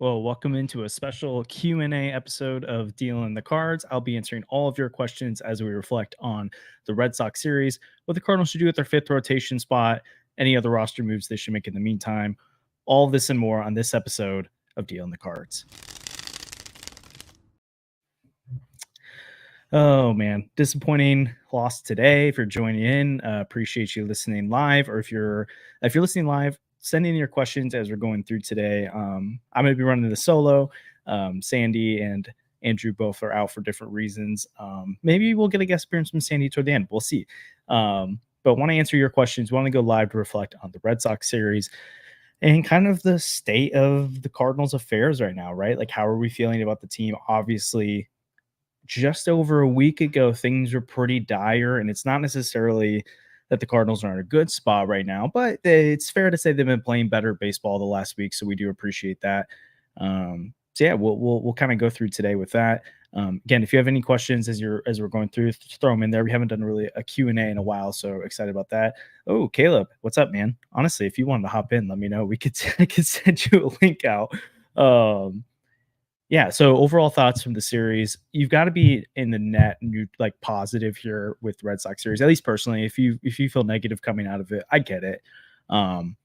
Well, welcome into a special Q&A episode of Dealing the Cards. I'll be answering all of your questions as we reflect on the Red Sox series, what the Cardinals should do with their fifth rotation spot, any other roster moves they should make in the meantime. All this and more on this episode of Dealing the Cards. Oh man, disappointing loss today. If you're joining in, appreciate you listening live, or if you're listening live, send in your questions as we're going through today. I'm going to be running the solo. Sandy and Andrew both are out for different reasons. Maybe we'll get a guest appearance from Sandy toward the end. We'll see. But want to answer your questions. Want to go live to reflect on the Red Sox series and kind of the state of the Cardinals affairs right now, right? Like, how are we feeling about the team? Obviously, just over a week ago, things were pretty dire, and it's not necessarily that the Cardinals are in a good spot right now, but it's fair to say they've been playing better baseball the last week, so we do appreciate that. So yeah, we'll kind of go through today with that. Again, if you have any questions as we're going through, throw them in there. We haven't done really a Q&A in a while, so excited about that. Oh, Caleb, what's up, man? Honestly, if you wanted to hop in, let me know. I could send you a link out. Yeah, so overall thoughts from the series. You've got to be in the net new like positive here with Red Sox series. At least personally, if you feel negative coming out of it, I get it. Um,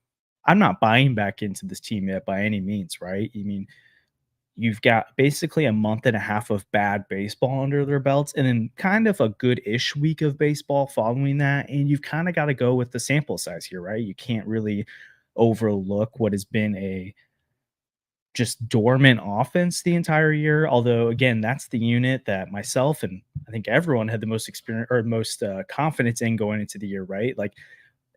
I'm not buying back into this team yet by any means, right? I mean, you've got basically a month and a half of bad baseball under their belts, and then kind of a good-ish week of baseball following that, and you've kind of got to go with the sample size here, right? You can't really overlook what has been a just dormant offense the entire year. Although, again, that's the unit that myself and I think everyone had the most experience or most confidence in going into the year, right? Like,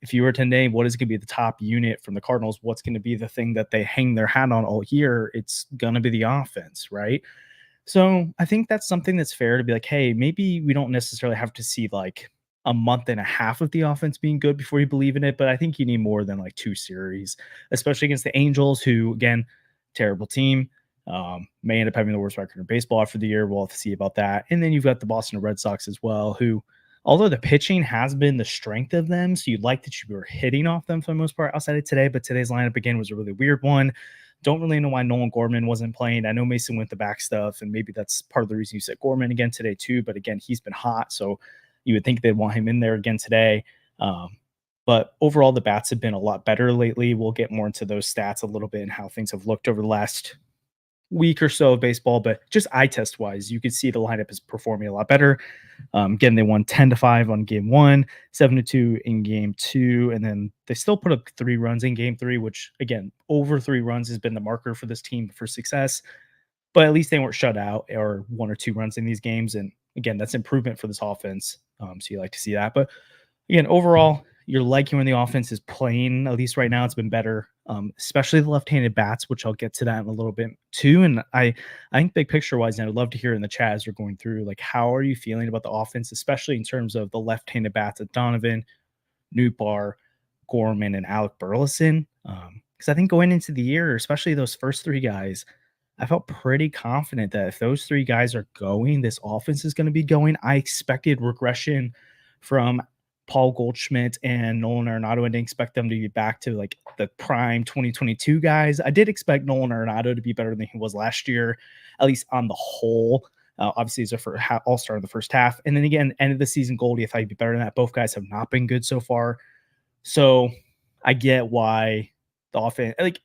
if you were to name what is going to be the top unit from the Cardinals, what's going to be the thing that they hang their hat on all year, it's going to be the offense, right? So I think that's something that's fair to be like, hey, maybe we don't necessarily have to see like a month and a half of the offense being good before you believe in it. But I think you need more than like two series, especially against the Angels, who, again, terrible team. May end up having the worst record in baseball after the year. We'll have to see about that. And then you've got the Boston Red Sox as well, who, although the pitching has been the strength of them, so you'd like that you were hitting off them for the most part outside of today, but today's lineup again was a really weird one. Don't really know why Nolan Gorman wasn't playing. I know Mason went the back stuff, and maybe that's part of the reason you said Gorman again today too. But again, he's been hot, so you would think they'd want him in there again today. But overall, the bats have been a lot better lately. We'll get more into those stats a little bit and how things have looked over the last week or so of baseball. But just eye test wise, you could see the lineup is performing a lot better. Again, they won 10-5 on game one, 7-2 in game two, and then they still put up 3 runs in game three, which again, over 3 runs has been the marker for this team for success. But at least they weren't shut out or 1 or 2 runs in these games. And again, that's improvement for this offense. So you like to see that. But again, overall, you're liking when the offense is playing. At least right now, it's been better, especially the left-handed bats, which I'll get to that in a little bit too. And I think big picture-wise, and I'd love to hear in the chat as we're going through, like, how are you feeling about the offense, especially in terms of the left-handed bats at Donovan, Nootbaar, Gorman, and Alec Burleson? Because I think going into the year, especially those first 3 guys, I felt pretty confident that if those 3 guys are going, this offense is going to be going. I expected regression from Paul Goldschmidt and Nolan Arenado. I didn't expect them to be back to like the prime 2022 guys. I did expect Nolan Arenado to be better than he was last year, at least on the whole. Obviously, he's a all-star in the first half. And then again, end of the season Goldie, I thought he'd be better than that. Both guys have not been good so far. So I get why the offense, like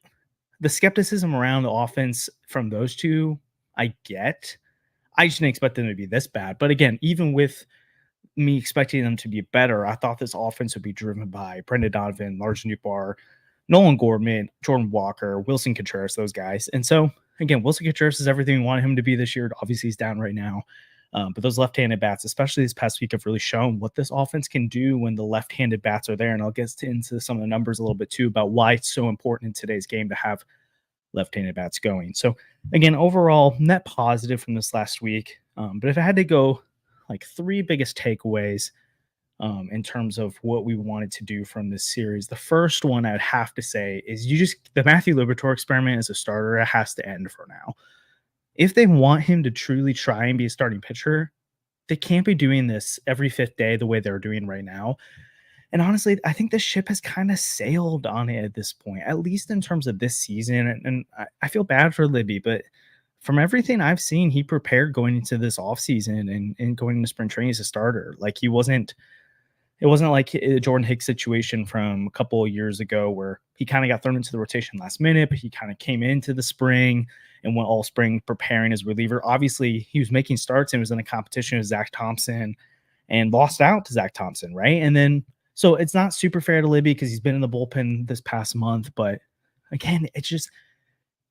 the skepticism around the offense from those two, I get. I just didn't expect them to be this bad. But again, even with me expecting them to be better, I thought this offense would be driven by Brendan Donovan, Lars Nootbaar, Nolan Gorman, Jordan Walker, Wilson Contreras, those guys. And so, again, Wilson Contreras is everything we wanted him to be this year. Obviously, he's down right now. But those left-handed bats, especially this past week, have really shown what this offense can do when the left-handed bats are there. And I'll get into some of the numbers a little bit too about why it's so important in today's game to have left-handed bats going. So, again, overall, net positive from this last week. But if I had to go like 3 biggest takeaways in terms of what we wanted to do from this series. The first one I'd have to say is the Matthew Liberatore experiment as a starter, it has to end for now. If they want him to truly try and be a starting pitcher, they can't be doing this every 5th day the way they're doing right now. And honestly, I think the ship has kind of sailed on it at this point, at least in terms of this season. And I feel bad for Libby, but from everything I've seen, he prepared going into this offseason and going into spring training as a starter. Like it wasn't like a Jordan Hicks situation from a couple of years ago where he kind of got thrown into the rotation last minute, but he kind of came into the spring and went all spring preparing as reliever. Obviously, he was making starts and was in a competition with Zach Thompson and lost out to Zach Thompson, right? And then, so it's not super fair to Libby because he's been in the bullpen this past month. But again, it's just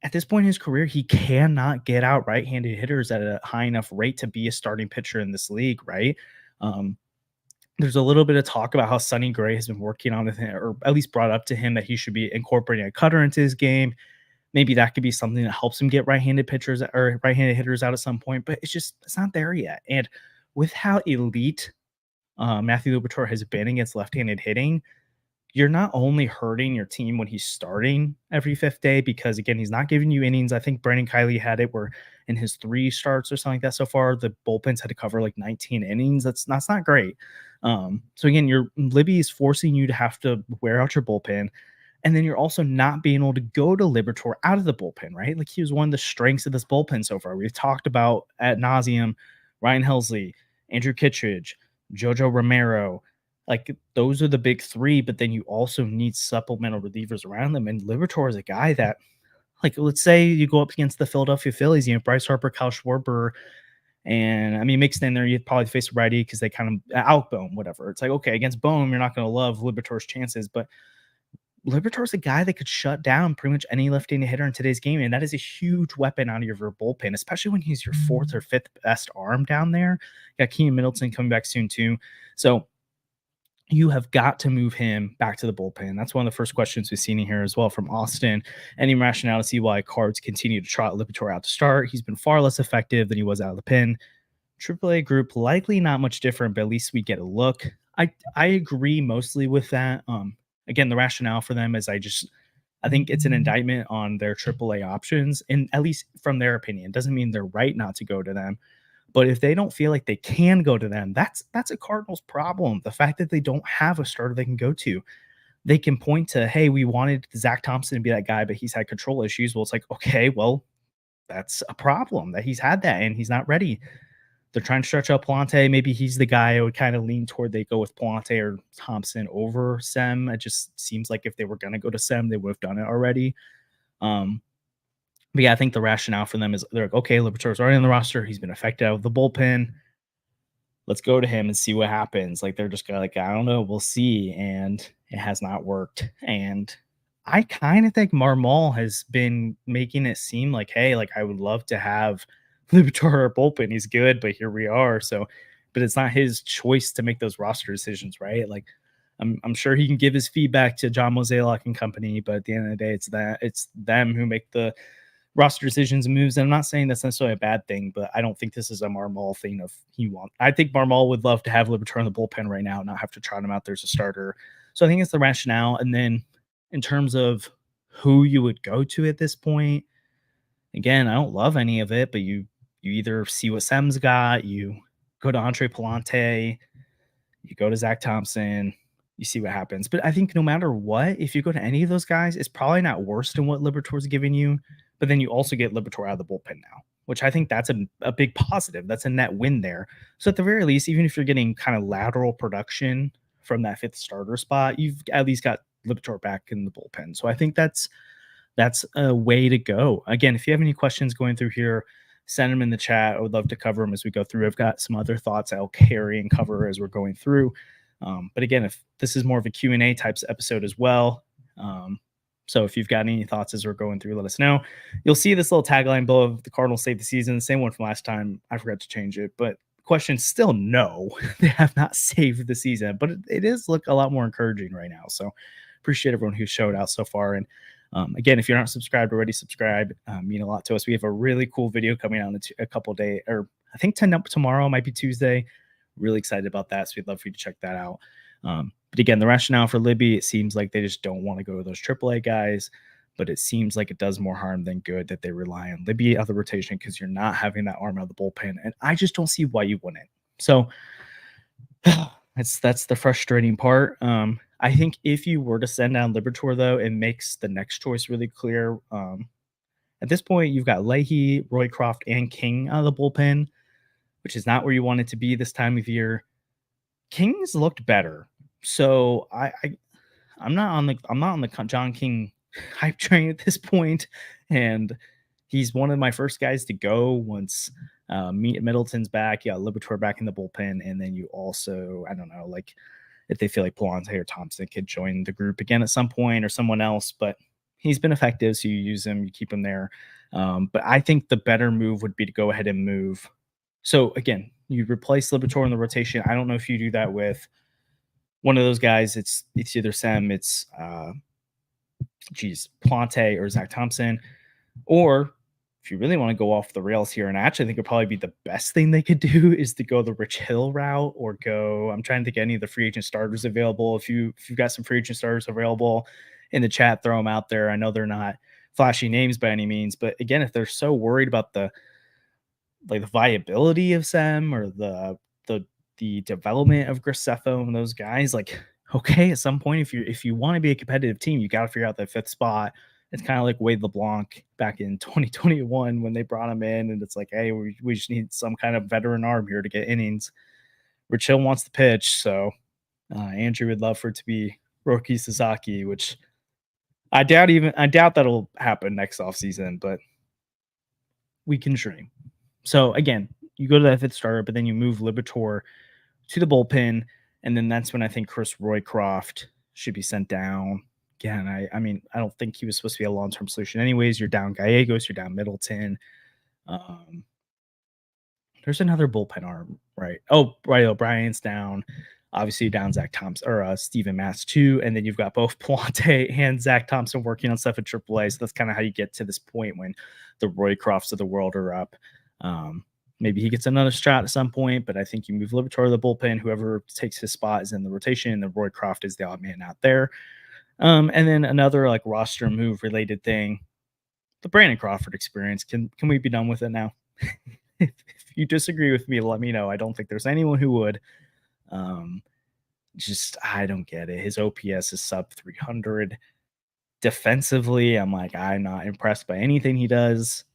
at this point in his career, he cannot get out right-handed hitters at a high enough rate to be a starting pitcher in this league, right? Um, there's a little bit of talk about how Sonny Gray has been working on with him, or at least brought up to him that he should be incorporating a cutter into his game. Maybe that could be something that helps him get right-handed pitchers or right-handed hitters out at some point, but it's not there yet. And with how elite Matthew Liberatore has been against left-handed hitting, you're not only hurting your team when he's starting every fifth day because again he's not giving you innings. I think Brandon Kiley had it where in his 3 starts or something like that so far, the bullpens had to cover like 19 innings. That's not great. So again, your Libby is forcing you to have to wear out your bullpen. And then you're also not being able to go to Liberatore out of the bullpen, right? Like he was one of the strengths of this bullpen so far. We've talked about ad nauseum Ryan Helsley, Andrew Kittredge, Jojo Romero. Like those are the big 3, but then you also need supplemental relievers around them. And Liberatore is a guy that, like, let's say you go up against the Philadelphia Phillies, you know, Bryce Harper, Kyle Schwarber, and I mean, mixed in there, you'd probably face a righty because they kind of out Bohm, whatever. It's like, okay, against Bohm, you're not going to love Liberatore's chances, but Liberatore's a guy that could shut down pretty much any left-handed hitter in today's game, and that is a huge weapon out of your bullpen, especially when he's your 4th or 5th best arm down there. You got Keenan Middleton coming back soon too. So you have got to move him back to the bullpen. That's one of the first questions we've seen in here as well from Austin. Any rationale to see why Cards continue to trot Liberatore out to start? He's been far less effective than he was out of the pen. AAA group, likely not much different, but at least we get a look. I agree mostly with that. Again, the rationale for them is I think it's an indictment on their AAA options, and at least from their opinion, doesn't mean they're right not to go to them. But if they don't feel like they can go to them, that's a Cardinals problem. The fact that they don't have a starter they can go to. They can point to, hey, we wanted Zach Thompson to be that guy, but he's had control issues. Well, it's like, okay, well, that's a problem that he's had that and he's not ready. They're trying to stretch out Palante. Maybe he's the guy I would kind of lean toward. They go with Palante or Thompson over Sem. It just seems like if they were going to go to Sem, they would have done it already. But yeah, I think the rationale for them is they're like, okay, Liberatore's already on the roster. He's been affected out of the bullpen. Let's go to him and see what happens. Like they're just kind of like, I don't know, we'll see. And it has not worked. And I kind of think Marmol has been making it seem like, hey, like I would love to have Liberatore bullpen. He's good, but here we are. So, but it's not his choice to make those roster decisions, right? Like I'm sure he can give his feedback to John Mozeliak and company, but at the end of the day, it's them who make the roster decisions and moves. And I'm not saying that's necessarily a bad thing, but I don't think this is a Marmol thing of I think Marmol would love to have Liberatore in the bullpen right now, not have to trot him out there as a starter. So I think it's the rationale. And then in terms of who you would go to at this point, again, I don't love any of it, but you either see what Sem's got, you go to Andre Palante, you go to Zach Thompson, you see what happens. But I think no matter what, if you go to any of those guys, it's probably not worse than what Liberatore's giving you. But then you also get Liberatore out of the bullpen now, which I think that's a big positive. That's a net win there. So at the very least, even if you're getting kind of lateral production from that 5th starter spot, you've at least got Liberatore back in the bullpen. So I think that's a way to go. Again, if you have any questions going through here, send them in the chat. I would love to cover them as we go through. I've got some other thoughts I'll carry and cover as we're going through. But again, if this is more of a Q&A types episode as well, so if you've got any thoughts as we're going through, let us know. You'll see this little tagline below, the Cardinals saved the season, the same one from last time. I forgot to change it, but the question is still no, they have not saved the season, but it is look a lot more encouraging right now. So appreciate everyone who showed out so far. And again, if you're not subscribed already, subscribe. Mean a lot to us. We have a really cool video coming out in a couple of days, or I think tomorrow might be Tuesday. Really excited about that. So we'd love for you to check that out. But again, the rationale for Libby, it seems like they just don't want to go to those AAA guys, but it seems like it does more harm than good that they rely on Libby out of the rotation because you're not having that arm out of the bullpen. And I just don't see why you wouldn't. So That's the frustrating part. I think if you were to send down Liberatore, though, it makes the next choice really clear. At this point, you've got Leahy, Roycroft, and King out of the bullpen, which is not where you want it to be this time of year. King's looked better, so I'm not on the John King hype train at this point, and he's one of my first guys to go once Middleton's back. You got Liberatore back in the bullpen, and then you also, I don't know, like if they feel like Palante or Thompson could join the group again at some point or someone else, but he's been effective, so you use him, you keep him there. But I think the better move would be to go ahead and move. So again, you replace Liberatore in the rotation. I don't know if you do that with one of those guys. It's either Sam, it's Plante or Zach Thompson, or if you really want to go off the rails here, and I actually think it'd probably be the best thing they could do is to go the Rich Hill route or go. I'm trying to think of any of the free agent starters available. If you've got some free agent starters available in the chat, throw them out there. I know they're not flashy names by any means, but again, if they're so worried about the viability of Sam or the development of Graceffo and those guys, like, okay, at some point, if you want to be a competitive team, you got to figure out that fifth spot. It's kind of like Wade LeBlanc back in 2021 when they brought him in, and it's like, hey, we just need some kind of veteran arm here to get innings. Rich Hill wants to pitch, so Andrew would love for it to be Roki Sasaki, which I doubt that'll happen next offseason, but we can dream. So again, you go to that fifth starter, but then you move Liberatore to the bullpen, and then that's when I think Chris Roycroft should be sent down. Again, I mean, I don't think he was supposed to be a long-term solution anyways. You're down Gallegos, you're down Middleton. There's another bullpen arm, right? Oh, right, O'Brien's down. Obviously, down Zach Thompson or Steven Matz too, and then you've got both Plante and Zach Thompson working on stuff at AAA. So that's kind of how you get to this point when the Roycrofts of the world are up. Maybe he gets another shot at some point, but I think you move Liberatore to the bullpen. Whoever takes his spot is in the rotation, and the Roycroft is the odd man out there. And then another like roster move related thing, the Brandon Crawford experience. Can we be done with it now? If you disagree with me, let me know. I don't think there's anyone who would. I don't get it. His OPS is sub 300. Defensively, I'm not impressed by anything he does.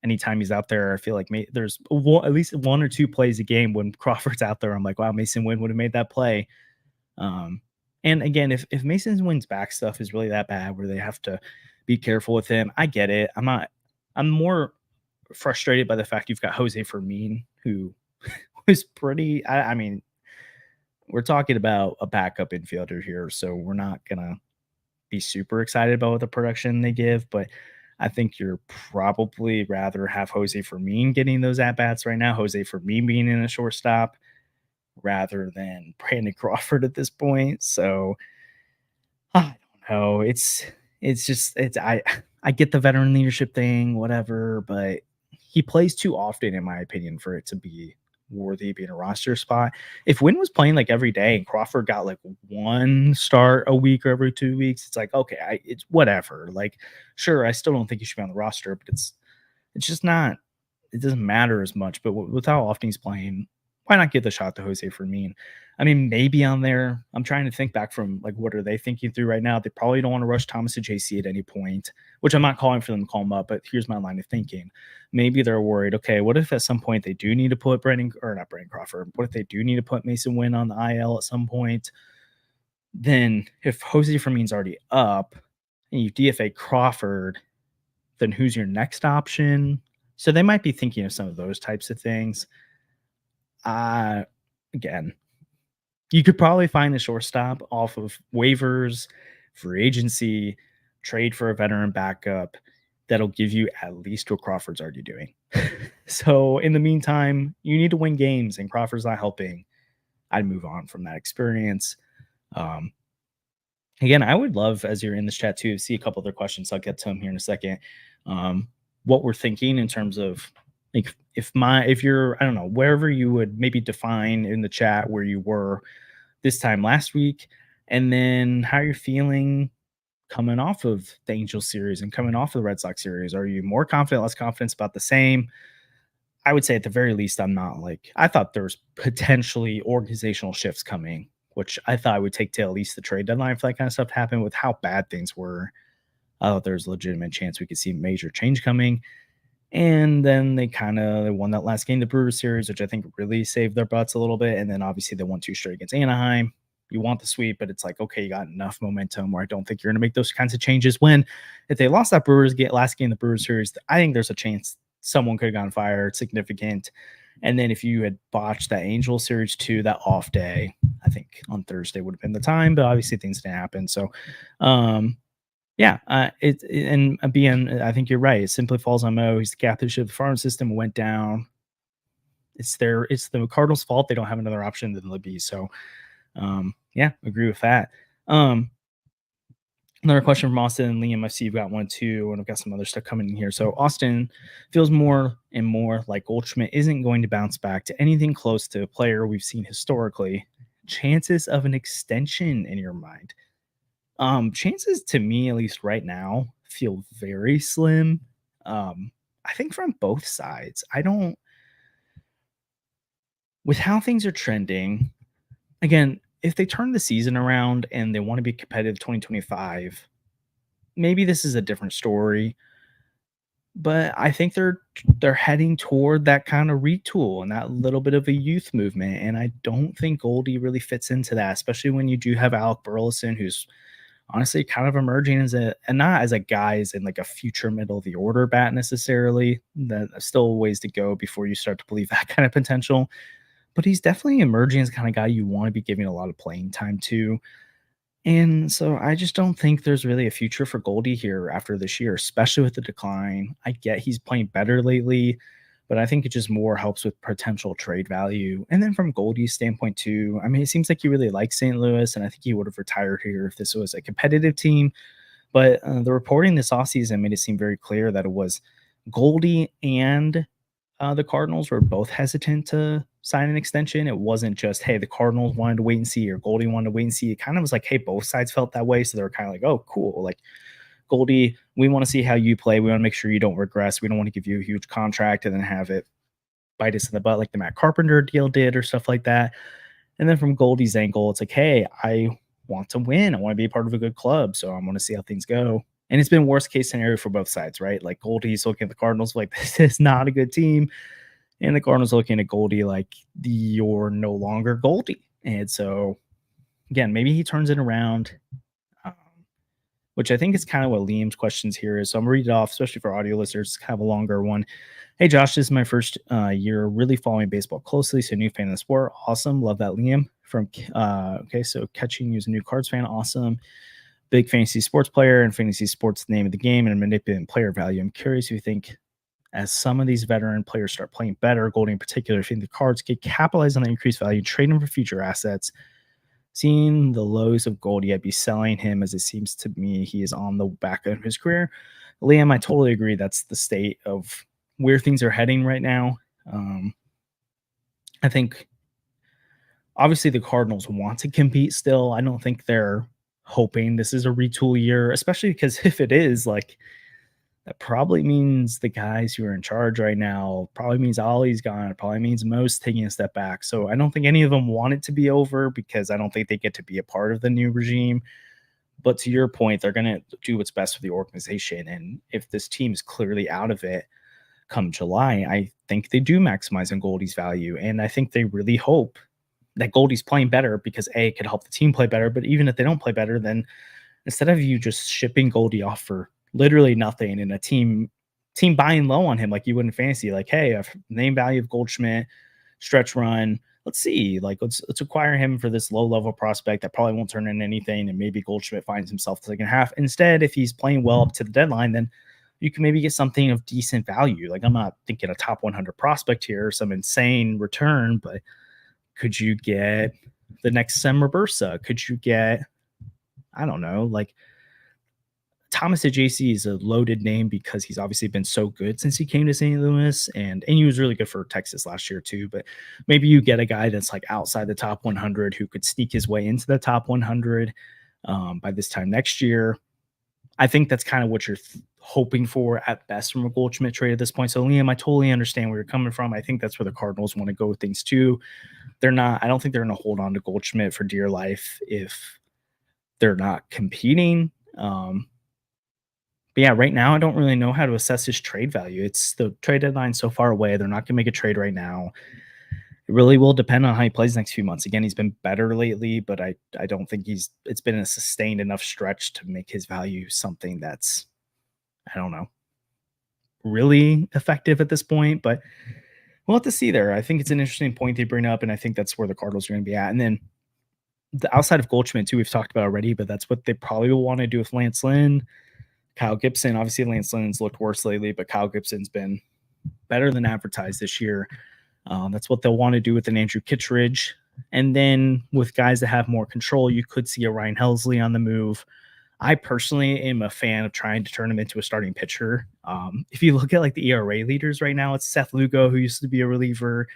Anytime he's out there, I feel like there's at least one or two plays a game when Crawford's out there. I'm like, wow, Mason Wynn would have made that play. And again, if Mason Wynn's back stuff is really that bad where they have to be careful with him, I get it. I'm more frustrated by the fact you've got Jose Fermin, who was pretty, I mean, we're talking about a backup infielder here, so we're not going to be super excited about what the production they give, but I think you're probably rather have Jose Fermin getting those at-bats right now, Jose Fermin being in a shortstop, rather than Brandon Crawford at this point. So I don't know. I get the veteran leadership thing, whatever, but he plays too often, in my opinion, for it to be worthy of being a roster spot. If Wynn was playing like every day and Crawford got like one start a week or every 2 weeks, it's like, okay, it's whatever. Like, sure, I still don't think he should be on the roster, but it's just not, it doesn't matter as much. But with how often he's playing, why not give the shot to Jose Fermin? I mean, maybe on there. I'm trying to think back from like, what are they thinking through right now? They probably don't want to rush Thomas to JC at any point, which I'm not calling for them to call him up, but here's my line of thinking. Maybe they're worried, okay, what if at some point they do need to put Brandon Crawford? What if they do need to put Mason Wynn on the IL at some point? Then if Jose Fermin's already up and you DFA Crawford, then who's your next option? So they might be thinking of some of those types of things. Again, you could probably find a shortstop off of waivers, free agency, trade for a veteran backup that'll give you at least what Crawford's already doing. So in the meantime, you need to win games, and Crawford's not helping. I'd move on from that experience. Again, I would love, as you're in this chat too, to see a couple other questions. I'll get to them here in a second. What we're thinking in terms of like if you're, I don't know, wherever you would maybe define in the chat where you were this time last week, and then how you're feeling coming off of the Angels series and coming off of the Red Sox series. Are you more confident, less confident, about the same? I would say at the very least, I'm not like I thought there was potentially organizational shifts coming, which I thought would take to at least the trade deadline for that kind of stuff to happen with how bad things were. I thought there was a legitimate chance we could see major change coming. And then they kind of won that last game, the Brewers series, which I think really saved their butts a little bit. And then obviously they won 2 straight against Anaheim. You want the sweep, but it's like, okay, you got enough momentum where I don't think you're going to make those kinds of changes. When if they lost that last game, the Brewers series, I think there's a chance someone could have gotten fired, significant. And then if you had botched that Angel series too, that off day, I think on Thursday would have been the time, but obviously things didn't happen. So, yeah, I think you're right. It simply falls on Mo. He's the captain of the farm system. Went down. It's the Cardinals' fault. They don't have another option than Libby. So, yeah, agree with that. Another question from Austin and Liam. I see you've got one too, and I've got some other stuff coming in here. So Austin feels more and more like Goldschmidt isn't going to bounce back to anything close to a player we've seen historically. Chances of an extension in your mind? Chances to me, at least right now, feel very slim. I think from both sides. With how things are trending, again, if they turn the season around and they want to be competitive 2025, maybe this is a different story. But I think they're heading toward that kind of retool and that little bit of a youth movement. And I don't think Goldie really fits into that, especially when you do have Alec Burleson, who's honestly kind of emerging as and not as a guy as in like a future middle of the order bat necessarily. That's still ways to go before you start to believe that kind of potential. But he's definitely emerging as the kind of guy you want to be giving a lot of playing time to. And so I just don't think there's really a future for Goldie here after this year, especially with the decline. I get he's playing better lately, but I think it just more helps with potential trade value. And then from Goldie's standpoint too, I mean, it seems like he really likes St. Louis, and I think he would have retired here if this was a competitive team. But the reporting this offseason made it seem very clear that it was Goldie and the Cardinals were both hesitant to sign an extension. It wasn't just, hey, the Cardinals wanted to wait and see, or Goldie wanted to wait and see. It kind of was like, hey, both sides felt that way. So they were kind of like, oh, cool. Like, Goldie, we want to see how you play. We want to make sure you don't regress. We don't want to give you a huge contract and then have it bite us in the butt like the Matt Carpenter deal did or stuff like that. And then from Goldie's angle, it's like, hey, I want to win. I want to be a part of a good club. So I want to see how things go. And it's been worst case scenario for both sides, right? Like Goldie's looking at the Cardinals like, this is not a good team. And the Cardinals looking at Goldie like, you're no longer Goldie. And so, again, maybe he turns it around, which I think is kind of what Liam's questions here is. So I'm going to read it off, especially for audio listeners. It's kind of a longer one. Hey, Josh, this is my first year really following baseball closely. So new fan of the sport. Awesome. Love that, Liam. Okay, so catching you as a new Cards fan. Awesome. Big fantasy sports player, and fantasy sports the name of the game, and manipulating player value. I'm curious if you think as some of these veteran players start playing better, Goldie in particular, if you think the Cards could capitalize on the increased value, trade him for future assets. Seeing the lows of Goldie, I'd be selling him, as it seems to me he is on the back end of his career. Liam, I totally agree. That's the state of where things are heading right now. I think obviously the Cardinals want to compete still. I don't think they're hoping this is a retool year, especially because if it is, like, that probably means the guys who are in charge right now, probably means Ollie's gone. It probably means Mo's taking a step back. So I don't think any of them want it to be over, because I don't think they get to be a part of the new regime. But to your point, they're going to do what's best for the organization. And if this team is clearly out of it come July, I think they do maximize on Goldie's value. And I think they really hope that Goldie's playing better, because A, it could help the team play better. But even if they don't play better, then instead of you just shipping Goldie off for literally nothing and a team buying low on him like you would in fantasy, like, hey, a name value of Goldschmidt, stretch run, let's see, like let's acquire him for this low level prospect that probably won't turn into anything, and maybe Goldschmidt finds himself the second half. Instead, if he's playing well up to the deadline, then you can maybe get something of decent value. Like, I'm not thinking a top 100 prospect here or some insane return, but could you get the next Sem Reversa? Could you get, I don't know, like Thomas AJC is a loaded name because he's obviously been so good since he came to St. Louis, and he was really good for Texas last year too. But maybe you get a guy that's like outside the top 100 who could sneak his way into the top 100 by this time next year. I think that's kind of what you're hoping for at best from a Goldschmidt trade at this point. So Liam, I totally understand where you're coming from. I think that's where the Cardinals want to go with things too. They're not. I don't think they're going to hold on to Goldschmidt for dear life if they're not competing. But yeah, right now I don't really know how to assess his trade value. It's the trade deadline so far away. They're not going to make a trade right now. It really will depend on how he plays next few months. Again, he's been better lately, but I don't think it's been a sustained enough stretch to make his value something that's, I don't know, really effective at this point. But we'll have to see there. I think it's an interesting point they bring up, and I think that's where the Cardinals are going to be at. And then the outside of Goldschmidt too, we've talked about already, but that's what they probably will want to do with Lance Lynn, Kyle Gibson. Obviously, Lance Lynn's looked worse lately, but Kyle Gibson's been better than advertised this year. That's what they'll want to do with an Andrew Kittredge. And then with guys that have more control, you could see a Ryan Helsley on the move. I personally am a fan of trying to turn him into a starting pitcher. If you look at like the ERA leaders right now, it's Seth Lugo, who used to be a reliever.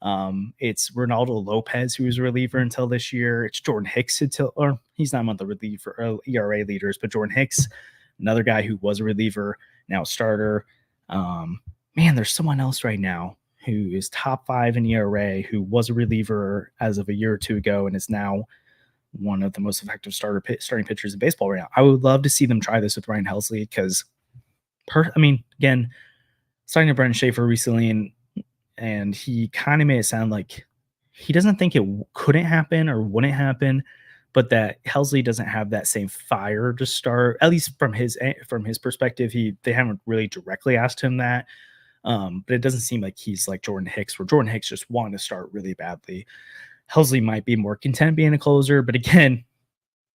It's Ronaldo Lopez, who was a reliever until this year. It's Jordan Hicks or he's not among the reliever ERA leaders, but Jordan Hicks, another guy who was a reliever, now a starter. Man, there's someone else right now who is top 5 in ERA, who was a reliever as of a year or two ago and is now one of the most effective starting pitchers in baseball right now. I would love to see them try this with Ryan Helsley because, again, starting to Brendan Schaefer recently, and he kind of made it sound like he doesn't think it couldn't happen or wouldn't happen, but that Helsley doesn't have that same fire to start, at least from his perspective. They haven't really directly asked him that. But it doesn't seem like he's like Jordan Hicks, where Jordan Hicks just wanted to start really badly. Helsley might be more content being a closer, but again,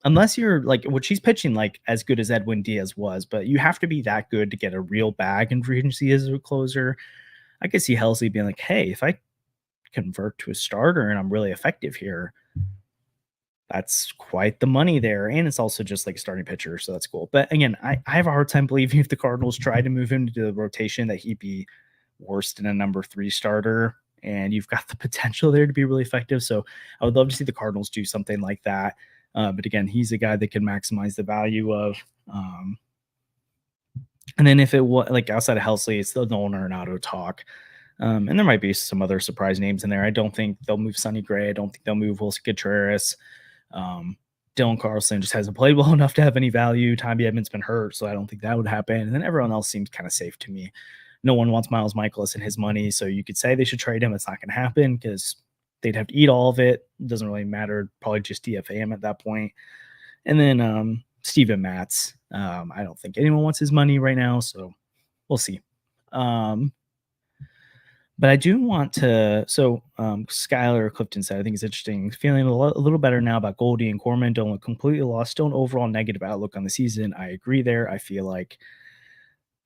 unless you're like, which he's pitching like as good as Edwin Diaz was, but you have to be that good to get a real bag in free agency as a closer. I could see Helsley being like, hey, if I convert to a starter and I'm really effective here, that's quite the money there. And it's also just like a starting pitcher, so that's cool. But again, I have a hard time believing if the Cardinals tried to move him to the rotation that he'd be worse than a number 3 starter. And you've got the potential there to be really effective. So I would love to see the Cardinals do something like that. But again, he's a guy that can maximize the value of. And then if it was like outside of Helsley, it's the Nolan Arenado talk. And there might be some other surprise names in there. I don't think they'll move Sonny Gray. I don't think they'll move Wilson Contreras. Dylan Carlson just hasn't played well enough to have any value. Tommy Edmonds been hurt, so I don't think that would happen. And then everyone else seems kind of safe to me. No one wants Miles Michaelis and his money, so you could say they should trade him. It's not going to happen because they'd have to eat all of it. It doesn't really matter. Probably just DFA him at that point. And then Steven Matz. I don't think anyone wants his money right now, so we'll see. But I do want to. So Skylar Clifton said, I think it's interesting. Feeling a little better now about Goldie and Corman. Don't look completely lost. Still an overall negative outlook on the season. I agree there. I feel like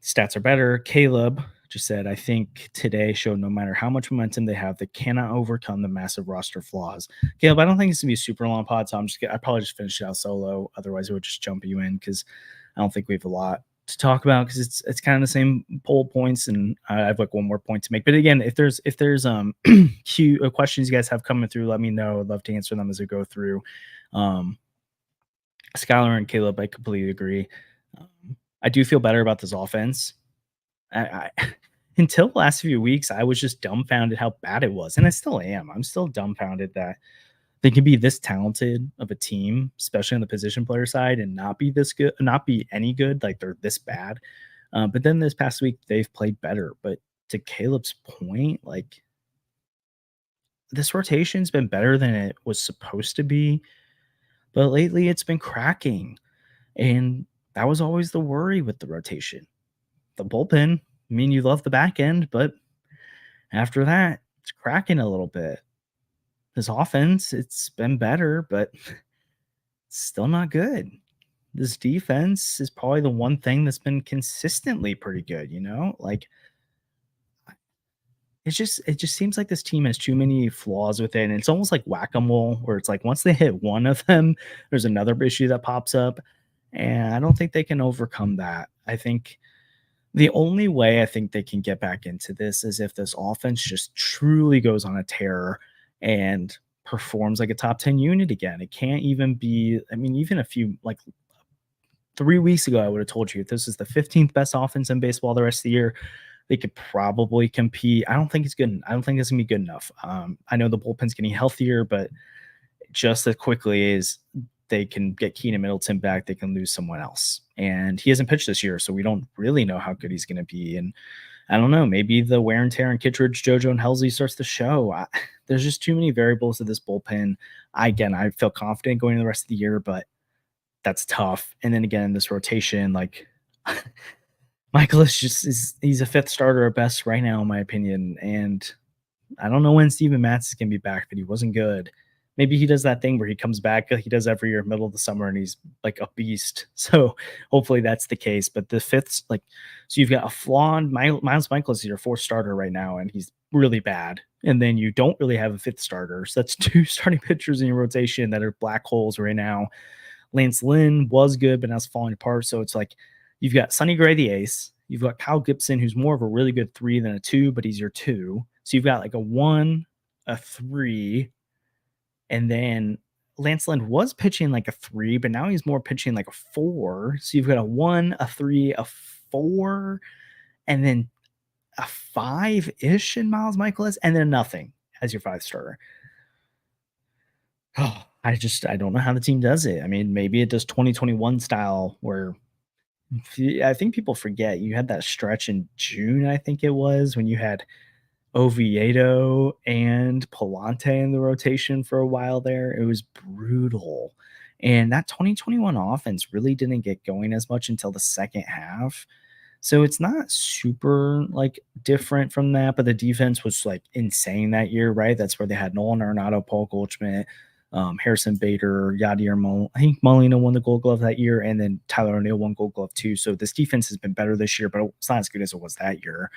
stats are better. Caleb just said, I think today showed no matter how much momentum they have, they cannot overcome the massive roster flaws. Caleb, I don't think it's going to be a super long pod, so I probably just finish it out solo. Otherwise, it would just jump you in because I don't think we have a lot to talk about because it's kind of the same poll points, and I have like one more point to make. But again, if there's questions you guys have coming through, let me know. I'd love to answer them as we go through. Skylar and Caleb, I completely agree. I do feel better about this offense. I until the last few weeks, I was just dumbfounded how bad it was, and I still am. I'm still dumbfounded that they can be this talented of a team, especially on the position player side, and not be this good, not be any good. Like they're this bad. But then this past week, they've played better. But to Caleb's point, like this rotation's been better than it was supposed to be. But lately, it's been cracking. And that was always the worry with the rotation. The bullpen, I mean, you love the back end, but after that, it's cracking a little bit. This offense, it's been better, but it's still not good. This defense is probably the one thing that's been consistently pretty good, Like it just seems like this team has too many flaws with it. And it's almost like whack-a-mole, where it's like once they hit one of them, there's another issue that pops up. And I don't think they can overcome that. I think the only way I think they can get back into this is if this offense just truly goes on a tear and performs like a top 10 unit again. It can't even be, even a few like 3 weeks ago, I would have told you if this is the 15th best offense in baseball the rest of the year, they could probably compete. I don't think it's good. I don't think it's gonna be good enough. I know the bullpen's getting healthier, but just as quickly as they can get Keenan Middleton back, they can lose someone else. And he hasn't pitched this year, so we don't really know how good he's going to be. And I don't know, maybe the wear and tear on Kittredge, JoJo, and Helsley starts to show. There's just too many variables to this bullpen. I feel confident going into the rest of the year, but that's tough. And then again, this rotation, like Michaelis he's a fifth starter at best right now, in my opinion. And I don't know when Steven Matz is going to be back, but he wasn't good. Maybe he does that thing where he comes back, he does every year, middle of the summer, and he's like a beast. So hopefully that's the case. But the fifth, like, so you've got a flawed Miles Michaelis is your fourth starter right now, and he's really bad. And then you don't really have a fifth starter. So that's two starting pitchers in your rotation that are black holes right now. Lance Lynn was good, but now it's falling apart. So it's like you've got Sonny Gray, the ace. You've got Kyle Gibson, who's more of a really good 3 than a 2, but he's your 2. So you've got like a 1, a 3, and then Lance Lynn was pitching like a 3, but now he's more pitching like a 4. So you've got a 1, a 3, a 4, and then a 5-ish in Miles Michaelis, and then nothing as your 5 starter. Oh, I don't know how the team does it. I mean, maybe it does 2021 style where I think people forget you had that stretch in June, I think it was, when you had Oviedo and Palante in the rotation for a while there. It was brutal. And that 2021 offense really didn't get going as much until the second half. So it's not super like different from that, but the defense was like insane that year, right? That's where they had Nolan Arenado, Paul Goldschmidt, Harrison Bader, Yadier I think Molina won the Gold Glove that year, and then Tyler O'Neill won Gold Glove too. So this defense has been better this year, but it's not as good as it was that year.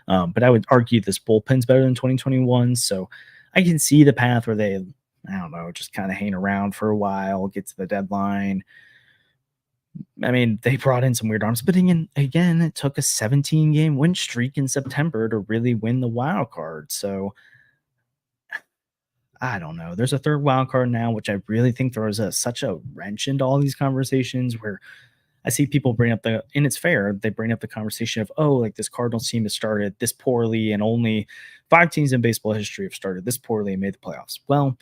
But I would argue this bullpen's better than 2021. So I can see the path where they, I don't know, just kind of hang around for a while, get to the deadline. I mean, they brought in some weird arms, but again, it took a 17-game win streak in September to really win the wild card. So I don't know. There's a third wild card now, which I really think throws such a wrench into all these conversations where I see people bring up and it's fair, they bring up the conversation of, oh, like this Cardinals team has started this poorly and only 5 teams in baseball history have started this poorly and made the playoffs. Well,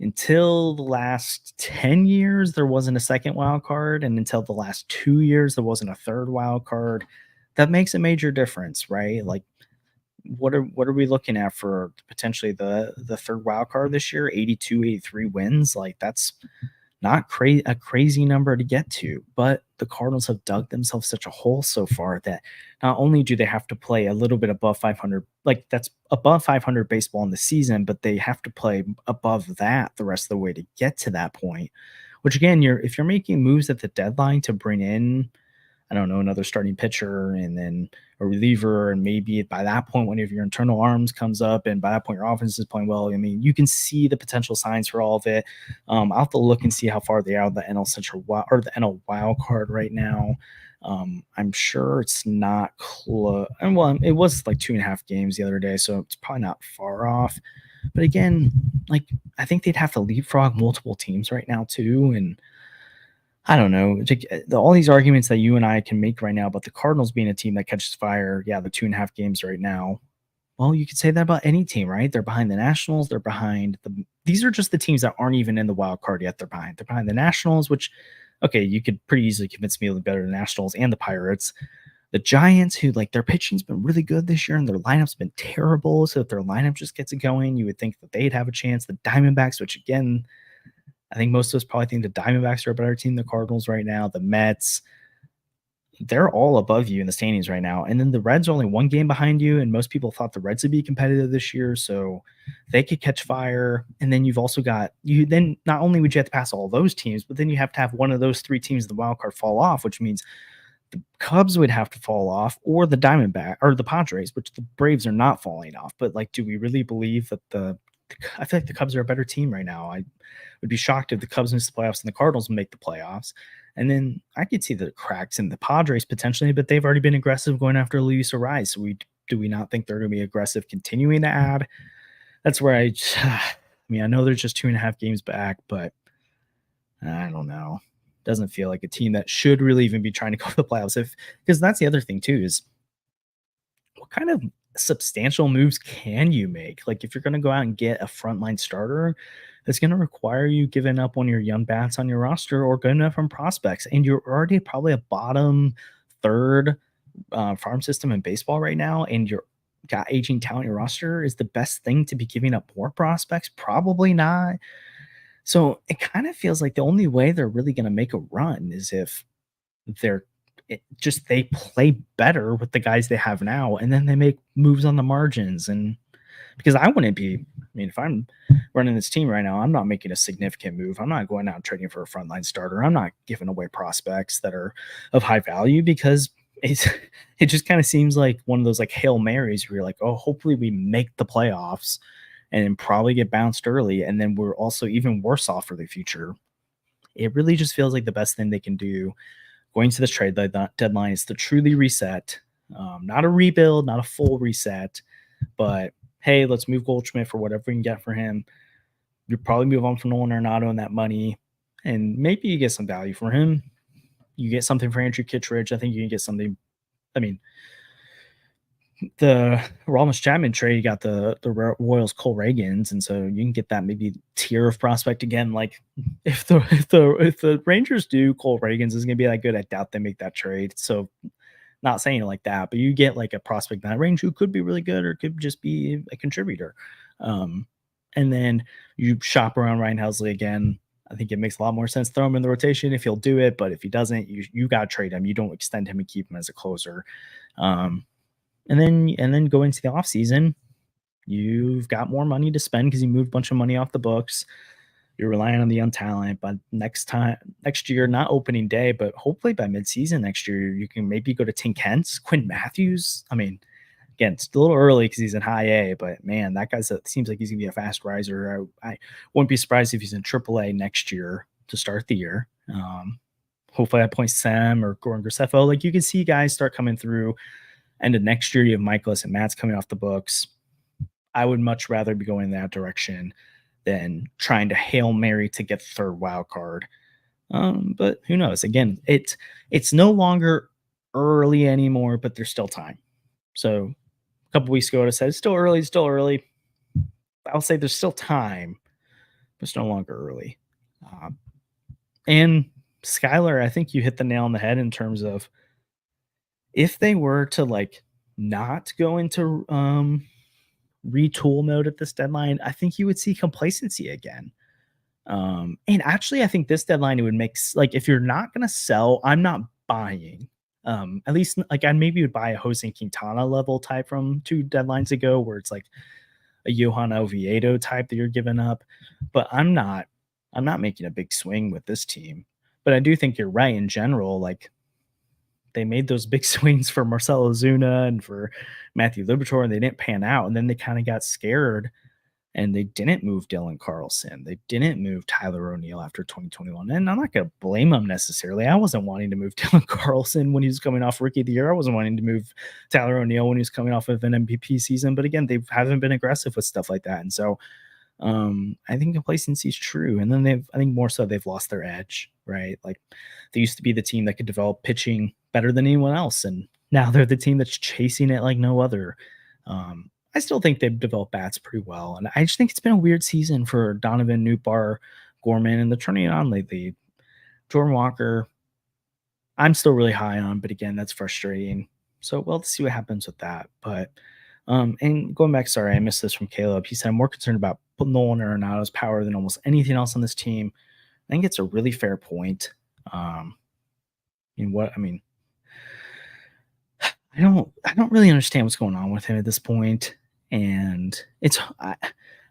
until the last 10 years, there wasn't a second wild card. And until the last 2 years, there wasn't a third wild card. That makes a major difference, right? Like, what are we looking at for potentially the third wild card this year? 82, 83 wins. Like, that's not a crazy number to get to, but the Cardinals have dug themselves such a hole so far that not only do they have to play a little bit above 500, like that's above 500 baseball in the season, but they have to play above that the rest of the way to get to that point, which again, if you're making moves at the deadline to bring in, I don't know, another starting pitcher and then a reliever. And maybe by that point, one of your internal arms comes up and by that point, your offense is playing well. I mean, you can see the potential signs for all of it. I'll have to look and see how far they are of the NL Central or the NL wild card right now. I'm sure it's not close. Well, it was like 2.5 games the other day, so it's probably not far off. But again, like I think they'd have to leapfrog multiple teams right now too. And I don't know. All these arguments that you and I can make right now about the Cardinals being a team that catches fire, yeah, the 2.5 games right now. Well, you could say that about any team, right? They're behind the Nationals. They're behind these are just the teams that aren't even in the wild card yet. They're behind the Nationals, which, okay, you could pretty easily convince me they're better than the Nationals and the Pirates. The Giants, who like their pitching's been really good this year and their lineup's been terrible. So if their lineup just gets it going, you would think that they'd have a chance. The Diamondbacks, which again, I think most of us probably think the Diamondbacks are a better team than the Cardinals right now. The Mets, they're all above you in the standings right now. And then the Reds are only 1 game behind you. And most people thought the Reds would be competitive this year. So they could catch fire. And then you've also got, then not only would you have to pass all those teams, but then you have to have one of those 3 teams in the wild card fall off, which means the Cubs would have to fall off or the Diamondback or the Padres, which the Braves are not falling off. But like, do we really believe that I feel like the Cubs are a better team right now. I would be shocked if the Cubs miss the playoffs and the Cardinals make the playoffs. And then I could see the cracks in the Padres potentially, but they've already been aggressive going after Luis Arraez. So do we not think they're going to be aggressive continuing to add? That's where I mean, I know they're just 2.5 games back, but I don't know. doesn't feel like a team that should really even be trying to go to the playoffs. If because that's the other thing too is what kind of substantial moves can you make? Like if you're going to go out and get a frontline starter, it's going to require you giving up on your young bats on your roster or going up from prospects, and you're already probably a bottom third farm system in baseball right now, and you're got aging talent in your roster. Is the best thing to be giving up more prospects? Probably not. So it kind of feels like the only way they're really going to make a run is if they're they play better with the guys they have now, and then they make moves on the margins. And because I wouldn't be, I mean, if I'm running this team right now, I'm not making a significant move. I'm not going out and trading for a frontline starter. I'm not giving away prospects that are of high value because it's it just kind of seems like one of those like Hail Marys where you're like, oh, hopefully we make the playoffs and then probably get bounced early, and then we're also even worse off for the future. It really just feels like the best thing they can do going to this trade deadline is to truly reset, not a rebuild, not a full reset, but hey, let's move Goldschmidt for whatever we can get for him. You probably move on from Nolan Arenado and that money, and maybe you get some value for him. You get something for Andrew Kittredge. I think you can get something. I mean, the Rollins Chapman trade, you got the Royals Cole Reagans, and so you can get that maybe tier of prospect again. Like if the Rangers do Cole Reagans is going to be that good, I doubt they make that trade. So not saying it like that, but you get like a prospect in that range who could be really good or could just be a contributor. And then you shop around Ryan Helsley again. I think it makes a lot more sense to throw him in the rotation if he'll do it, but if he doesn't, you got to trade him. You don't extend him and keep him as a closer. And then go into the offseason, you've got more money to spend because you moved a bunch of money off the books. You're relying on the young talent, but next year, not opening day, but hopefully by midseason next year, you can maybe go to Tink Hence, Quinn Matthews. I mean, again, it's a little early because he's in high A, but man, that seems like he's gonna be a fast riser. I wouldn't be surprised if he's in AAA next year to start the year. Hopefully at Point Sam or Gordon Graceffo, like you can see guys start coming through. End of next year, you have Michaelis and Matt's coming off the books. I would much rather be going in that direction than trying to Hail Mary to get third wild card. But who knows? Again, it's no longer early anymore, but there's still time. So a couple weeks ago, I said it's still early. I'll say there's still time, but it's no longer early. And Skylar, I think you hit the nail on the head in terms of if they were to like not go into retool mode at this deadline, I think you would see complacency again. And actually, I think this deadline it would make like if you're not going to sell, I'm not buying. At least like I maybe would buy a Jose Quintana level type from 2 deadlines ago, where it's like a Johan Oviedo type that you're giving up. But I'm not making a big swing with this team. But I do think you're right in general. Like they made those big swings for Marcelo Ozuna and for Matthew Liberatore, and they didn't pan out. And then they kind of got scared and they didn't move Dylan Carlson. They didn't move Tyler O'Neill after 2021. And I'm not going to blame them necessarily. I wasn't wanting to move Dylan Carlson when he was coming off Rookie of the Year. I wasn't wanting to move Tyler O'Neill when he was coming off of an MVP season. But again, they haven't been aggressive with stuff like that. And so I think complacency is true. And then I think more so they've lost their edge, right? Like they used to be the team that could develop pitching better than anyone else. And now they're the team that's chasing it like no other. I still think they've developed bats pretty well. And I just think it's been a weird season for Donovan, Nootbaar, Gorman, and they're turning it on lately. Jordan Walker, I'm still really high on, but again, that's frustrating. So we'll see what happens with that. But and going back, sorry, I missed this from Caleb. He said, I'm more concerned about Nolan Arenado's power than almost anything else on this team. I think it's a really fair point. I don't really understand what's going on with him at this point. And I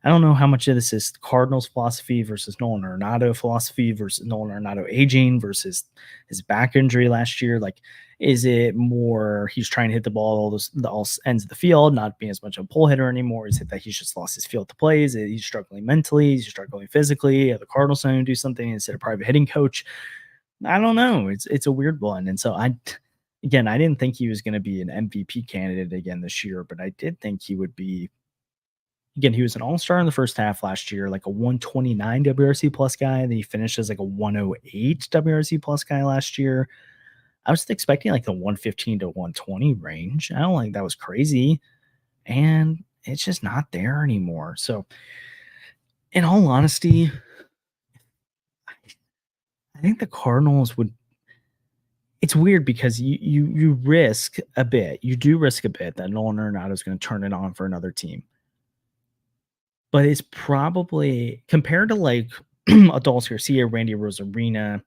don't know how much of this is Cardinals philosophy versus Nolan Arenado philosophy versus Nolan Arenado aging versus his back injury last year. Like, is it more he's trying to hit the ball all ends of the field, not being as much of a pull hitter anymore? Is it that he's just lost his feel to play? Is it he's struggling mentally? Is he struggling physically? Are the Cardinals trying to do something instead of private hitting coach? I don't know. It's a weird one. And so I didn't think he was going to be an MVP candidate again this year, but I did think he would be Again, he was an all-star in the first half last year, like a 129 WRC plus guy, and then he finished as like a 108 WRC plus guy last year. I was expecting like the 115 to 120 range. I don't think that was crazy. And it's just not there anymore. So, in all honesty, I think the Cardinals would. It's weird because you risk a bit. You do risk a bit that Nolan Arenado is going to turn it on for another team. But it's probably compared to like Adults Garcia, Randy Rosarina.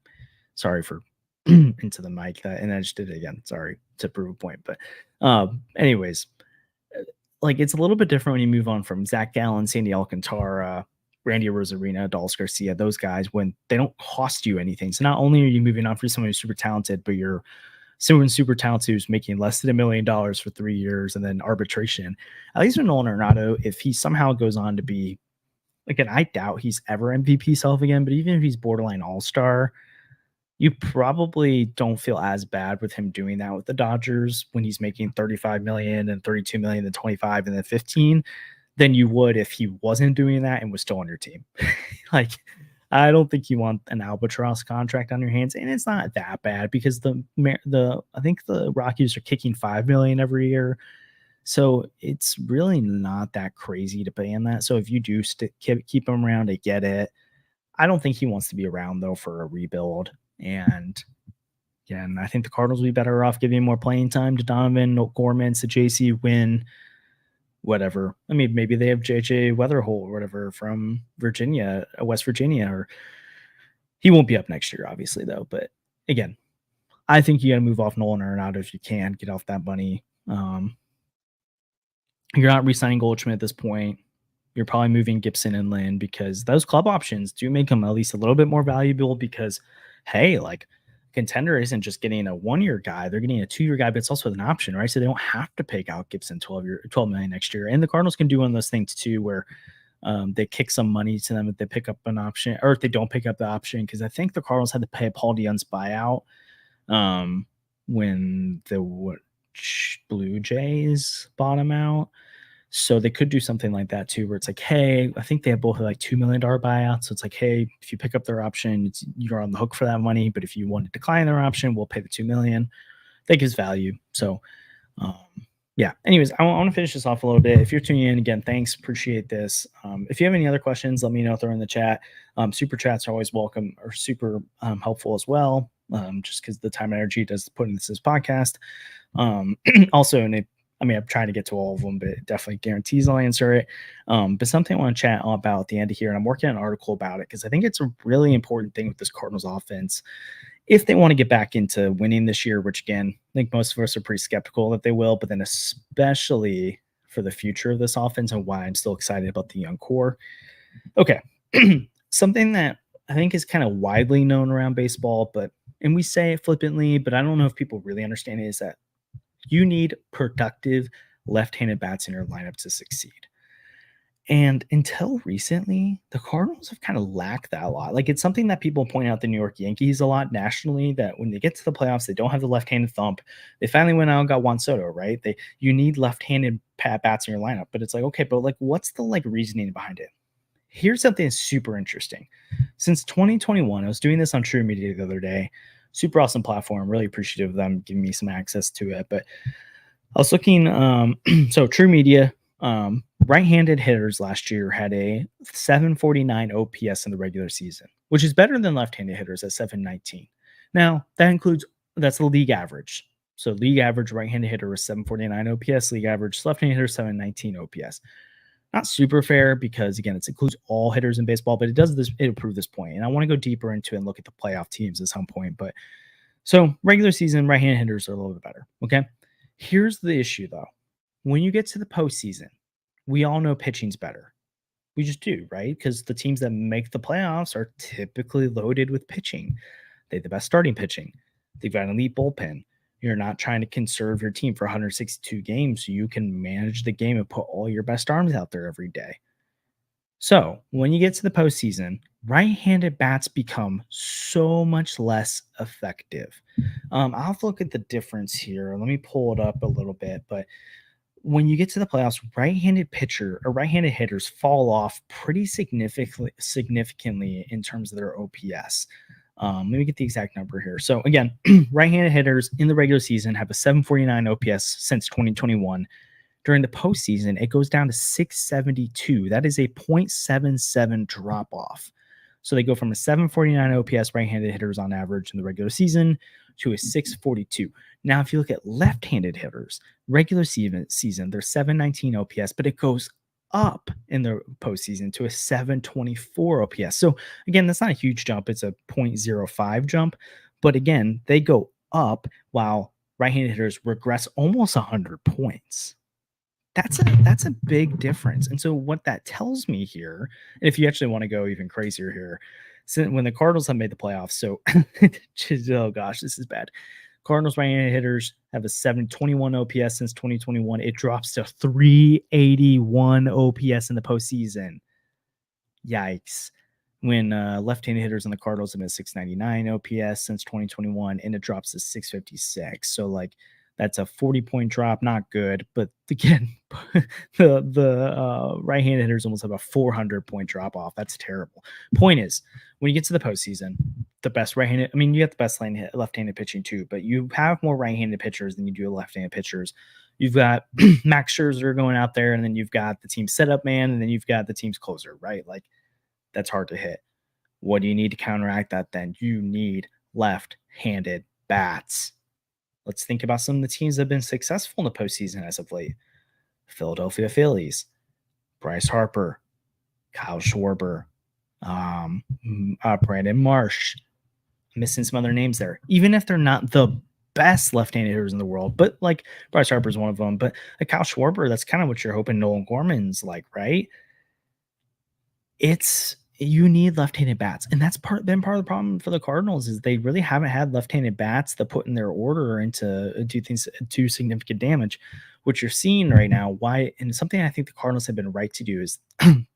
Sorry for into the mic, and I just did it again. Sorry to prove a point. But anyways, like it's a little bit different when you move on from Zach Gallen, Sandy Alcantara, Randy Rosarina, Adults Garcia, those guys, when they don't cost you anything. So not only are you moving on for someone who's super talented, but you're someone super talented who's making less than $1 million for 3 years and then arbitration. At least with Nolan Arenado, if he somehow goes on to be, again, I doubt he's ever MVP self again, but even if he's borderline all-star, you probably don't feel as bad with him doing that with the Dodgers when he's making 35 million and 32 million and 25 and then 15 than you would if he wasn't doing that and was still on your team. Like, I don't think you want an albatross contract on your hands, and it's not that bad because I think the Rockies are kicking 5 million every year, so it's really not that crazy to pay in that. So if you do keep him around, I get it. I don't think he wants to be around though for a rebuild, and again, I think the Cardinals will be better off giving more playing time to Donovan, Gorman, to JC Wynn, whatever. I mean, maybe they have JJ Weatherhole or whatever from Virginia, West Virginia, or he won't be up next year, obviously, though. But again, I think you got to move off Nolan Arenado if you can, get off that money. You're not re-signing Goldschmidt at this point. You're probably moving Gibson and Lynn because those club options do make them at least a little bit more valuable because, hey, like contender isn't just getting a 1-year guy, they're getting a 2-year guy, but it's also an option, right? So they don't have to pay out Gibson 12 million next year. And the Cardinals can do one of those things too, where they kick some money to them if they pick up an option or if they don't pick up the option. Because I think the Cardinals had to pay Paul DeJong's buyout when the Blue Jays bought him out. So they could do something like that too, where it's like, hey, I think they have both like $2 million buyouts. So it's like, hey, if you pick up their option, you're on the hook for that money. But if you want to decline their option, we'll pay the $2 million. That gives value. So, yeah. Anyways, I want to finish this off a little bit. If you're tuning in again, thanks. Appreciate this. If you have any other questions, let me know. Throw in the chat. Super chats are always welcome or super helpful as well. Just because the time and energy does put into this podcast. Also, I'm trying to get to all of them, but it definitely guarantees I'll answer it. But something I want to chat about at the end of here, and I'm working on an article about it because I think it's a really important thing with this Cardinals offense. If they want to get back into winning this year, which again, I think most of us are pretty skeptical that they will, but then especially for the future of this offense and why I'm still excited about the young core. Okay. Something that I think is kind of widely known around baseball, and we say it flippantly, but I don't know if people really understand it, is that you need productive left-handed bats in your lineup to succeed. And until recently, the Cardinals have kind of lacked that a lot. Like it's something that people point out the New York Yankees a lot nationally, that when they get to the playoffs, they don't have the left-handed thump. They finally went out and got Juan Soto, right? You need left-handed bats in your lineup, but it's like, okay, but like what's the like reasoning behind it? Here's something super interesting. Since 2021, I was doing this on True Media the other day. Super awesome platform. Really appreciative of them giving me some access to it. But I was looking, so True Media, right-handed hitters last year had a 749 OPS in the regular season, which is better than left-handed hitters at 719. Now, that's the league average. So league average right-handed hitter was 749 OPS, league average left-handed hitter 719 OPS. Not super fair because, again, it includes all hitters in baseball, but it'll prove this point. And I want to go deeper into it and look at the playoff teams at some point. But so regular season, right-handed hitters are a little bit better. Okay. Here's the issue, though. When you get to the postseason, we all know pitching's better. We just do, right? Because the teams that make the playoffs are typically loaded with pitching. They have the best starting pitching. They've got an elite bullpen. You're not trying to conserve your team for 162 games so you can manage the game and put all your best arms out there every day. So when you get to the postseason, right-handed bats become so much less effective. I'll have to look at the difference here. Let me pull it up a little bit. But when you get to the playoffs, right-handed pitcher or right-handed hitters fall off pretty significantly in terms of their OPS. Let me get the exact number here. So again, right-handed hitters in the regular season have a 749 OPS since 2021. During the postseason, it goes down to 672. That is a 0.77 drop off. So they go from a 749 OPS right-handed hitters on average in the regular season to a 642. Now, if you look at left-handed hitters, regular season, they're 719 OPS, but it goes up in the postseason to a 724 OPS. So again, that's not a huge jump. It's a 0.05 jump. But again, they go up while right-handed hitters regress almost 100 points. That's a big difference. And so what that tells me here, if you actually want to go even crazier here, so when the Cardinals have made the playoffs, so oh gosh, this is bad. Cardinals right-handed hitters have a 721 OPS since 2021. It drops to 381 OPS in the postseason. Yikes. When left-handed hitters in the Cardinals have been 699 OPS since 2021, and it drops to 656. So like that's a 40-point drop, not good. But again, the right-handed hitters almost have a 400-point drop off. That's terrible. Point is, when you get to the postseason, the best right-handed, I mean, you get the best left-handed pitching too, but you have more right-handed pitchers than you do left-handed pitchers. You've got Max Scherzer going out there, and then you've got the team's setup man, and then you've got the team's closer, right? Like, that's hard to hit. What do you need to counteract that then? You need left-handed bats. Let's think about some of the teams that have been successful in the postseason as of late. Philadelphia Phillies, Bryce Harper, Kyle Schwarber, Brandon Marsh. I'm missing some other names there. Even if they're not the best left-handed hitters in the world, but like Bryce Harper is one of them. But like Kyle Schwarber, that's kind of what you're hoping Nolan Gorman's like, right? You need left-handed bats, and that's been part of the problem for the Cardinals is they really haven't had left-handed bats to put in their order and to do significant damage. What you're seeing right now, and something I think the Cardinals have been right to do is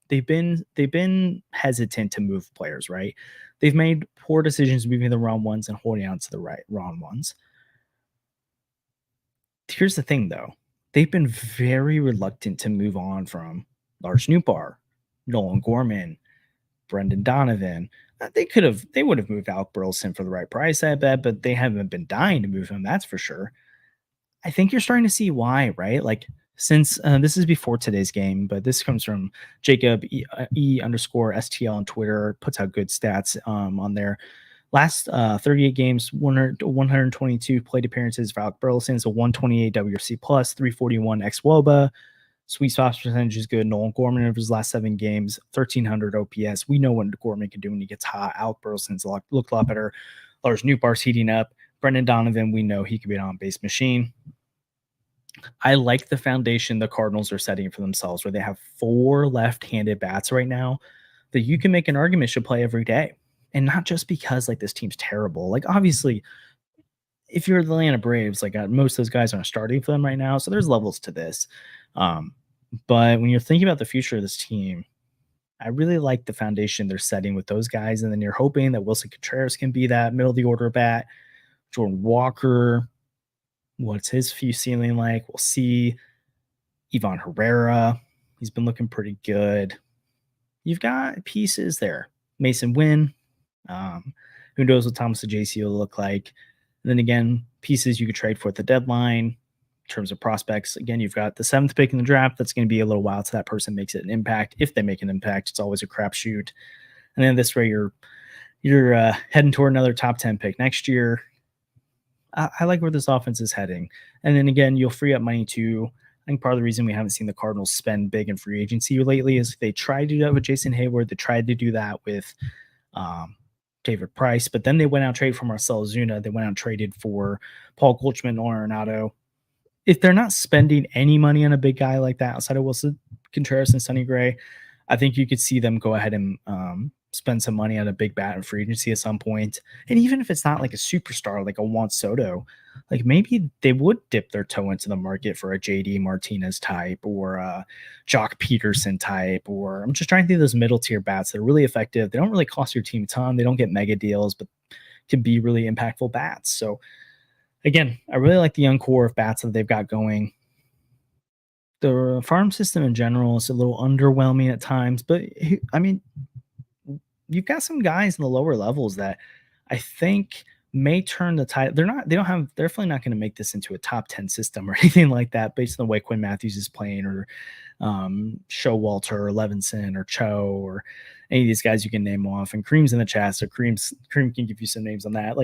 they've been hesitant to move players, right? They've made poor decisions moving the wrong ones and holding on to the wrong ones. Here's the thing, though. They've been very reluctant to move on from Lars Nootbaar, Nolan Gorman, Brendan Donovan. They would have moved Alec Burleson for the right price, I bet, but they haven't been dying to move him, that's for sure. I think you're starting to see why, right? Like, since this is before today's game, but this comes from Jacob E_STL on Twitter, puts out good stats on there. Last 38 games, 122 plate appearances for Alec Burleson. It's a 128 WRC plus, 341 xWOBA. Sweet spot percentage is good. Nolan Gorman over his last 7 games, 1,300 OPS. We know what Gorman can do when he gets hot. Alec Burleson's looked a lot better. Lars Nootbaar's heating up. Brendan Donovan, we know he could be an on-base machine. I like the foundation the Cardinals are setting for themselves, where they have 4 left-handed bats right now that you can make an argument should play every day. And not just because like this team's terrible. Like, obviously, if you're the Atlanta Braves, like most of those guys aren't starting for them right now. So there's levels to this. But when you're thinking about the future of this team, I really like the foundation they're setting with those guys. And then you're hoping that Wilson Contreras can be that middle of the order bat. Jordan Walker, what's his ceiling like? We'll see. Ivan Herrera, he's been looking pretty good. You've got pieces there. Mason Wynn, who knows what Thomas JC will look like. And then again, pieces you could trade for at the deadline. In terms of prospects, again, you've got the 7th pick in the draft. That's going to be a little while till that person makes an impact. If they make an impact, it's always a crapshoot. And then this way, you're heading toward another top 10 pick next year. I like where this offense is heading. And then again, you'll free up money too. I think part of the reason we haven't seen the Cardinals spend big in free agency lately is they tried to do that with Jason Hayward. They tried to do that with David Price, but then they went out and traded for Marcell Ozuna. They went out and traded for Paul Goldschmidt and Nolan Arenado. If they're not spending any money on a big guy like that outside of Wilson Contreras and Sonny Gray, I think you could see them go ahead and spend some money on a big bat in free agency at some point. And even if it's not like a superstar, like a Juan Soto, like maybe they would dip their toe into the market for a JD Martinez type or a Jock Peterson type, or I'm just trying to think of those middle tier bats that are really effective. They don't really cost your team a ton. They don't get mega deals, but can be really impactful bats. So again, I really like the young core of bats that they've got going. the farm system in general is a little underwhelming at times, but I mean, you've got some guys in the lower levels that I think may turn the tide. They're definitely not going to make this into a top 10 system or anything like that based on the way Quinn Matthews is playing, or Showalter or Levinson or Cho or any of these guys you can name off. And Kareem's in the chat, so Kareem can give you some names on that.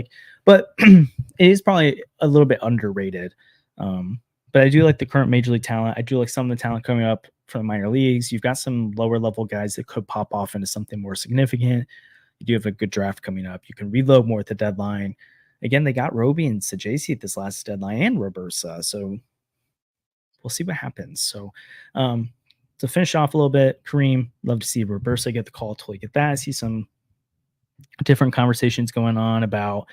But it is probably a little bit underrated. But I do like the current major league talent. I do like some of the talent coming up from the minor leagues. You've got some lower level guys that could pop off into something more significant. You do have a good draft coming up. You can reload more at the deadline. Again, they got Roby and Sajasi at this last deadline, and Robersa. So we'll see what happens. So to finish off a little bit, Kareem, love to see Robersa get the call. Totally get that. I see some different conversations going on about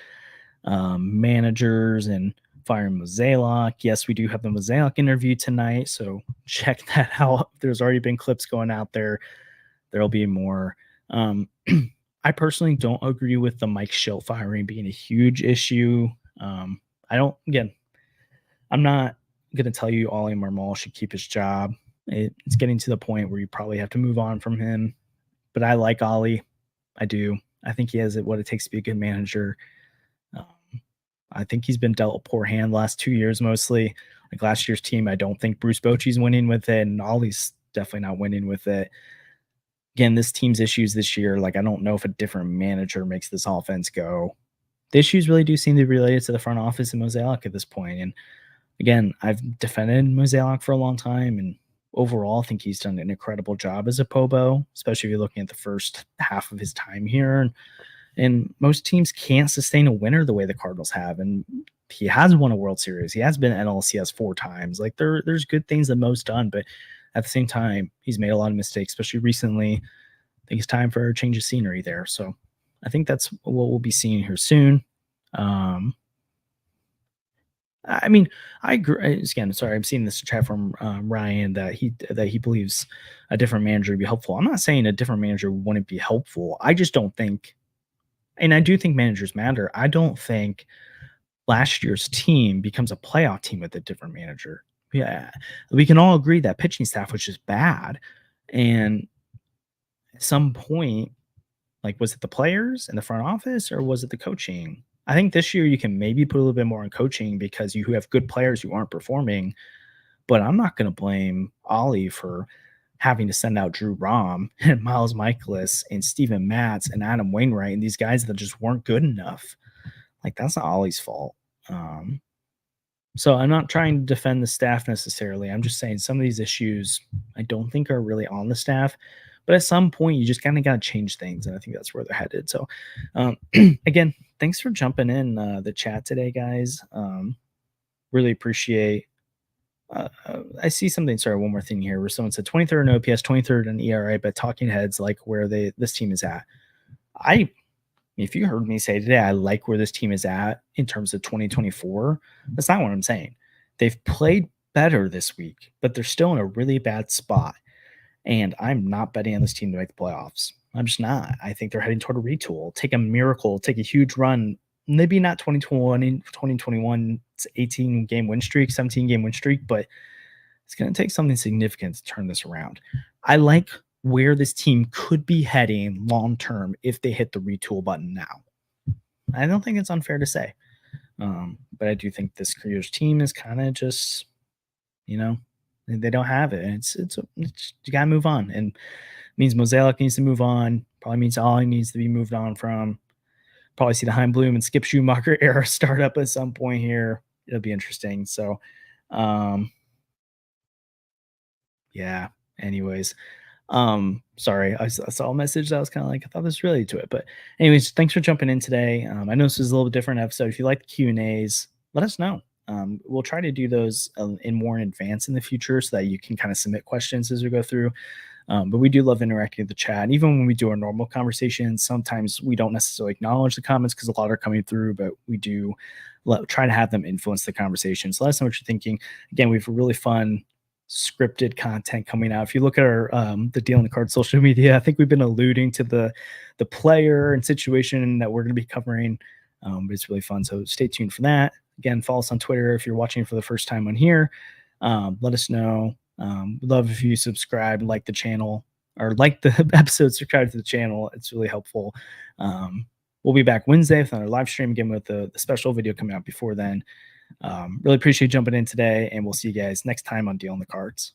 managers and firing Mozeliak. Yes, we do have the Mozeliak interview tonight, so check that out. There's already been clips going out there. There'll be more. I personally don't agree with the Mike Schilt firing being a huge issue. I'm not going to tell you Ollie Marmol should keep his job. It's getting to the point where you probably have to move on from him. But I like Ollie. I do. I think he has what it takes to be a good manager. I think he's been dealt a poor hand the last 2 years mostly. Like last year's team, I don't think Bruce Bochy's winning with it, and Ollie's definitely not winning with it. Again, this team's issues this year, like I don't know if a different manager makes this offense go. The issues really do seem to be related to the front office and Mozeliak at this point. And again, I've defended Mozeliak for a long time, and overall, I think he's done an incredible job as a Pobo, especially if you're looking at the first half of his time here. And most teams can't sustain a winner the way the Cardinals have. And he has won a World Series. He has been NLCS 4 times. Like there's good things that Mo's done, but at the same time, he's made a lot of mistakes, especially recently. I think it's time for a change of scenery there. So I think that's what we'll be seeing here soon. I mean, I agree. Again, sorry, I'm seeing this chat from Ryan that he believes a different manager would be helpful. I'm not saying a different manager wouldn't be helpful. I just don't think, and I do think managers matter. I don't think last year's team becomes a playoff team with a different manager. Yeah, we can all agree that pitching staff was just bad, and at some point, like, was it the players in the front office or was it the coaching? I think this year you can maybe put a little bit more on coaching because you have good players who aren't performing, but I'm not going to blame Ollie for having to send out Drew Rom and Miles Michaelis and Steven Matz and Adam Wainwright and these guys that just weren't good enough. Like, that's not Ollie's fault. So I'm not trying to defend the staff necessarily. I'm just saying some of these issues I don't think are really on the staff. But at some point, you just kind of got to change things, and I think that's where they're headed. So, again, thanks for jumping in the chat today, guys. Really appreciate. I see something. Sorry, one more thing here where someone said 23rd in OPS, 23rd in ERA, but talking heads like where this team is at. If you heard me say today, I like where this team is at in terms of 2024. That's not what I'm saying. They've played better this week, but they're still in a really bad spot. And I'm not betting on this team to make the playoffs. I'm just not. I think they're heading toward a retool. Take a miracle, take a huge run. Maybe not 2021, 18-game win streak, 17-game win streak, but it's going to take something significant to turn this around. I like where this team could be heading long-term if they hit the retool button now. I don't think it's unfair to say. But I do think this year's team is kind of just, they don't have it. And it's you gotta move on, and it means Mozeliak needs to move on. Probably means Ollie needs to be moved on from. Probably see the Heim Bloom and Skip Schumacher era start up at some point here. It'll be interesting. So, yeah. Anyways, sorry, I saw a message that was kind of like I thought this was related to it, but anyways, thanks for jumping in today. I know this is a little bit different episode. If you like the Q&As, let us know. We'll try to do those in more in advance in the future so that you can kind of submit questions as we go through. But we do love interacting with the chat. And even when we do our normal conversations, sometimes we don't necessarily acknowledge the comments because a lot are coming through, but we do try to have them influence the conversation. So let us know what you're thinking. Again, we have really fun scripted content coming out. If you look at our the Deal in the Card social media, I think we've been alluding to the player and situation that we're going to be covering. But it's really fun. So stay tuned for that. Again, follow us on Twitter if you're watching for the first time on here. Let us know Would love if you subscribe, like the channel, or like the episode, subscribe to the channel. It's really helpful. We'll be back Wednesday with another live stream again with the special video coming out before then. Really appreciate you jumping in today, and we'll see you guys next time on Dealing the Cards.